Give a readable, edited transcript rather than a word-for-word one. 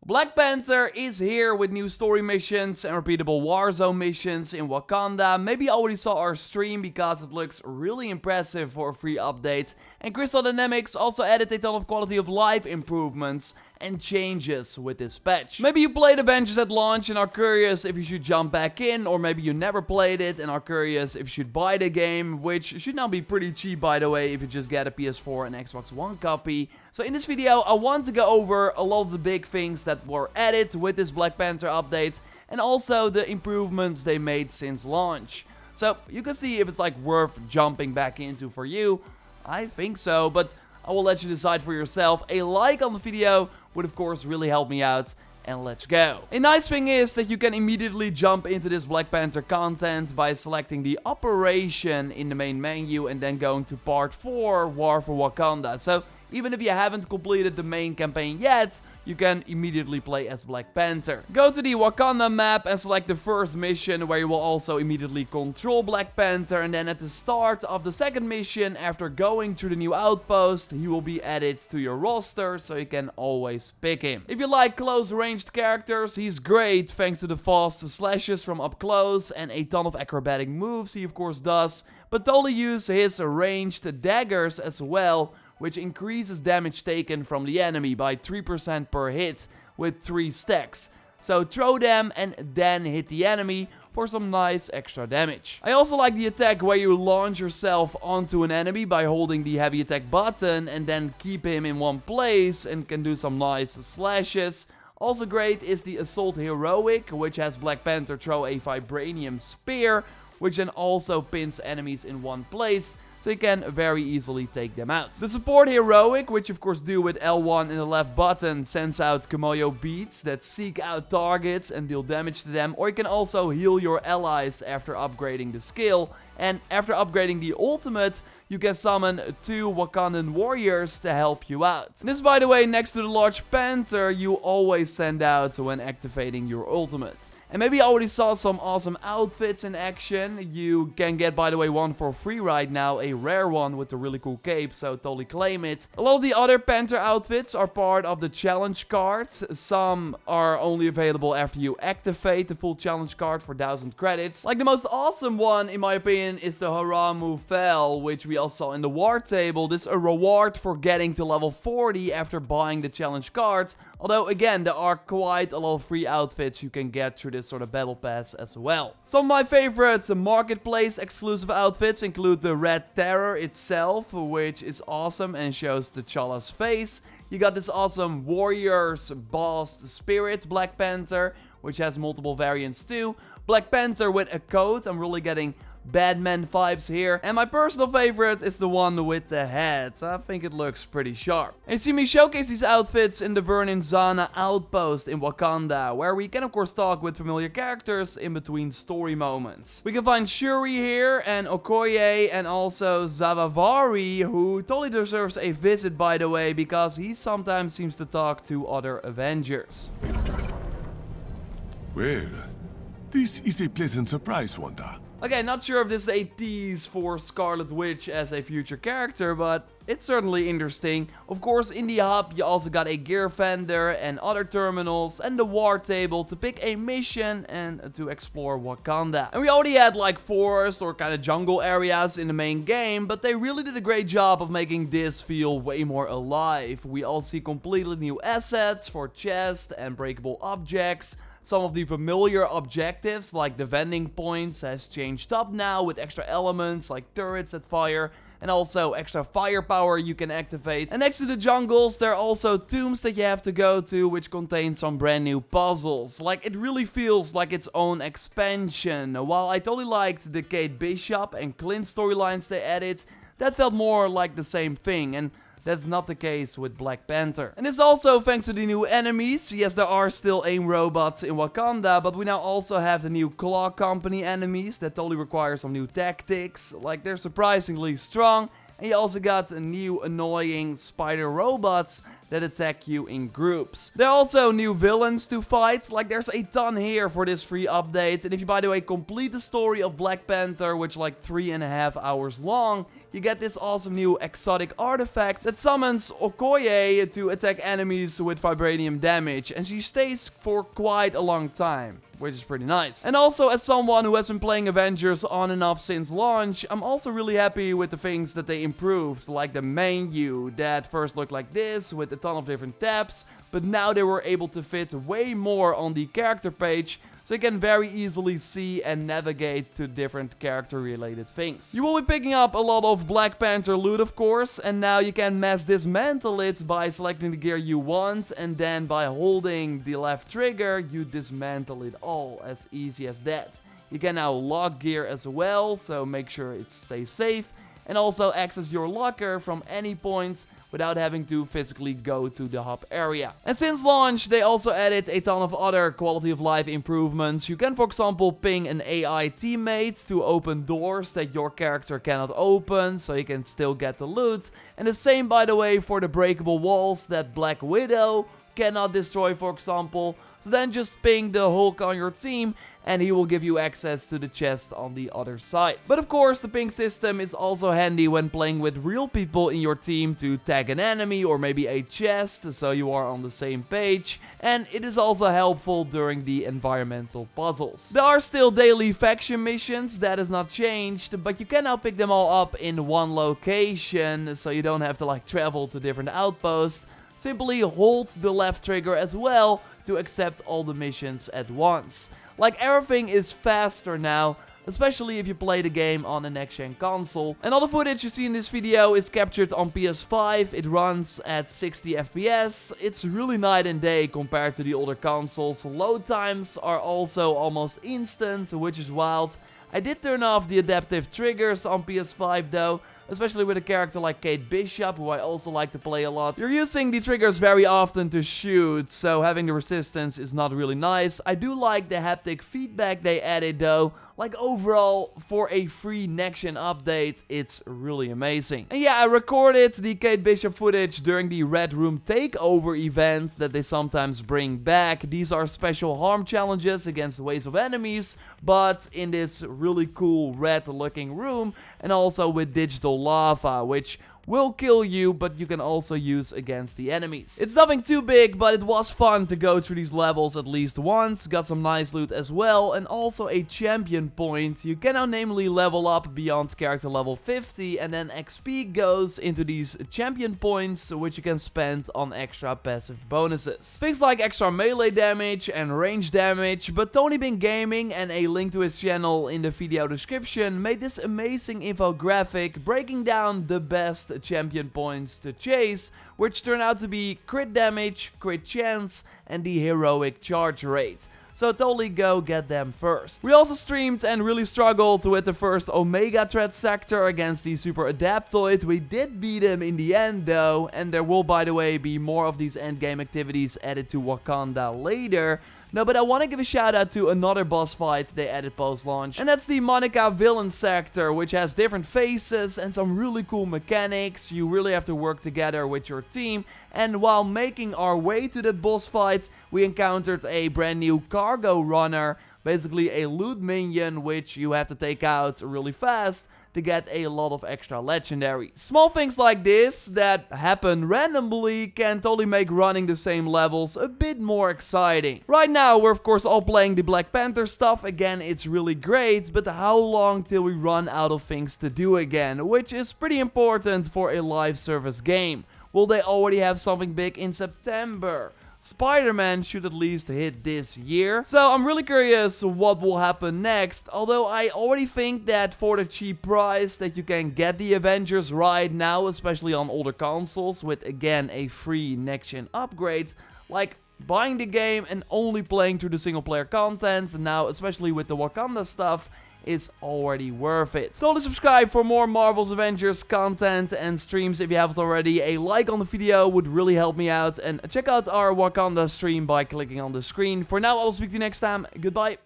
Black Panther is here with new story missions and repeatable Warzone missions in Wakanda. Maybe you already saw our stream because it looks really impressive for a free update. And Crystal Dynamics also added a ton of quality of life improvements and changes with this patch. Maybe you played Avengers at launch and are curious if you should jump back in, or maybe you never played it and are curious if you should buy the game, which should now be pretty cheap by the way if you just get a PS4 and Xbox One copy. So in this video I want to go over a lot of the big things that were added with this Black Panther update and also the improvements they made since launch. So you can see if it's like worth jumping back into for you. I think so, but I will let you decide for yourself. A like on the video would of course really help me out. And let's go. A nice thing is that you can immediately jump into this Black Panther content by selecting the operation in the main menu and then going to part 4, War for Wakanda. So even if you haven't completed the main campaign yet, you can immediately play as Black Panther. Go to the Wakanda map and select the first mission where you will also immediately control Black Panther, and then at the start of the second mission, after going through the new outpost, he will be added to your roster so you can always pick him. If you like close ranged characters, he's great thanks to the fast slashes from up close and a ton of acrobatic moves he of course does, but totally use his ranged daggers as well, which increases damage taken from the enemy by 3% per hit with 3 stacks. So throw them and then hit the enemy for some nice extra damage. I also like the attack where you launch yourself onto an enemy by holding the heavy attack button and then keep him in one place and can do some nice slashes. Also great is the Assault Heroic, which has Black Panther throw a vibranium spear, which then also pins enemies in one place, so you can very easily take them out. The Support Heroic, which you of course do with L1 in the left button, sends out Kimoyo beats that seek out targets and deal damage to them, or you can also heal your allies after upgrading the skill. And after upgrading the ultimate, you can summon 2 Wakandan warriors to help you out. This, by the way, next to the large panther, you always send out when activating your ultimate. And maybe you already saw some awesome outfits in action. You can get, by the way, one for free right now, a rare one with a really cool cape, so totally claim it. A lot of the other Panther outfits are part of the challenge card. Some are only available after you activate the full challenge card for 1000 credits. Like the most awesome one, in my opinion, is the Haramu Fel, which we also saw in the war table. This is a reward for getting to level 40 after buying the challenge card. Although, again, there are quite a lot of free outfits you can get through this sort of battle pass as well. Some of my favorite marketplace exclusive outfits include the Red Terror itself, which is awesome and shows T'Challa's face. You got this awesome Warriors Boss Spirits Black Panther, which has multiple variants too. Black Panther with a coat. I'm really getting Batman vibes here. And my personal favorite is the one with the hat. I think it looks pretty sharp. And you see me showcase these outfits in the Vernon Zana outpost in Wakanda, where we can of course talk with familiar characters in between story moments. We can find Shuri here and Okoye and also Zavavari, who totally deserves a visit by the way, because he sometimes seems to talk to other Avengers. Well, this is a pleasant surprise, Wanda. Okay, not sure if this is a tease for Scarlet Witch as a future character, but it's certainly interesting. Of course, in the hub, you also got a gear vendor and other terminals and the war table to pick a mission and to explore Wakanda. And we already had like forest or kind of jungle areas in the main game, but they really did a great job of making this feel way more alive. We all see completely new assets for chests and breakable objects. Some of the familiar objectives, like the vending points, has changed up now with extra elements like turrets that fire and also extra firepower you can activate. And next to the jungles, there are also tombs that you have to go to, which contain some brand new puzzles. Like, it really feels like its own expansion. While I totally liked the Kate Bishop and Clint storylines they added, that felt more like the same thing. And that's not the case with Black Panther. And it's also thanks to the new enemies. Yes, there are still AIM robots in Wakanda, but we now also have the new Claw Company enemies that totally require some new tactics. Like, they're surprisingly strong. And you also got new annoying spider robots that attack you in groups. There are also new villains to fight, like there's a ton here for this free update. And if you, by the way, complete the story of Black Panther, which is like 3.5 hours long, you get this awesome new exotic artifact that summons Okoye to attack enemies with vibranium damage, and she stays for quite a long time, which is pretty nice. And also, as someone who has been playing Avengers on and off since launch, I'm also really happy with the things that they improved, like the menu that first looked like this with a ton of different tabs, but now they were able to fit way more on the character page, so you can very easily see and navigate to different character-related things. You will be picking up a lot of Black Panther loot, of course, and now you can mass dismantle it by selecting the gear you want, and then by holding the left trigger, you dismantle it all, as easy as that. You can now lock gear as well, so make sure it stays safe, and also access your locker from any point without having to physically go to the hub area. And since launch, they also added a ton of other quality of life improvements. You can, for example, ping an AI teammate to open doors that your character cannot open, so you can still get the loot. And the same, by the way, for the breakable walls that Black Widow cannot destroy, for example. So then just ping the Hulk on your team and he will give you access to the chest on the other side. But of course, the ping system is also handy when playing with real people in your team to tag an enemy or maybe a chest, so you are on the same page. And it is also helpful during the environmental puzzles. There are still daily faction missions, that has not changed, but you can now pick them all up in one location, so you don't have to like travel to different outposts. Simply hold the left trigger as well to accept all the missions at once. Like, everything is faster now, especially if you play the game on a next-gen console. And all the footage you see in this video is captured on PS5. It runs at 60 FPS. It's really night and day compared to the older consoles. Load times are also almost instant, which is wild. I did turn off the adaptive triggers on PS5 though, especially with a character like Kate Bishop, who I also like to play a lot. You're using the triggers very often to shoot, so having the resistance is not really nice. I do like the haptic feedback they added though. Like, overall, for a free next-gen update, it's really amazing. And yeah, I recorded the Kate Bishop footage during the Red Room Takeover event that they sometimes bring back. These are special harm challenges against waves of enemies, but in this really cool red-looking room, and also with digital lava, which will kill you, but you can also use against the enemies. It's nothing too big, but it was fun to go through these levels at least once. Got some nice loot as well, and also a champion point. You can now namely level up beyond character level 50, and then XP goes into these champion points, which you can spend on extra passive bonuses. Things like extra melee damage and range damage, but Tony Bing Gaming, and a link to his channel in the video description, made this amazing infographic breaking down the best champion points to chase, which turn out to be crit damage, crit chance, and the heroic charge rate. So totally go get them first. We also streamed and really struggled with the first Omega threat sector against the Super Adaptoid. We did beat him in the end though, and there will, by the way, be more of these endgame activities added to Wakanda later. No, but I want to give a shout out to another boss fight they added post-launch, and that's the Monica villain sector, which has different phases and some really cool mechanics. You really have to work together with your team, and while making our way to the boss fight, we encountered a brand new cargo runner, basically a loot minion, which you have to take out really fast to get a lot of extra legendaries. Small things like this that happen randomly can totally make running the same levels a bit more exciting. Right now, we're of course all playing the Black Panther stuff. Again, it's really great, but how long till we run out of things to do again? Which is pretty important for a live service game. Will they already have something big in September? Spider-Man should at least hit this year. So I'm really curious what will happen next. Although I already think that for the cheap price that you can get the Avengers right now, especially on older consoles, with again a free next-gen upgrade, like buying the game and only playing through the single-player content, and now especially with the Wakanda stuff, is already worth it. Totally subscribe for more Marvel's Avengers content and streams if you haven't already. A like on the video would really help me out, and check out our Wakanda stream by clicking on the screen. For now, I will speak to you next time. Goodbye.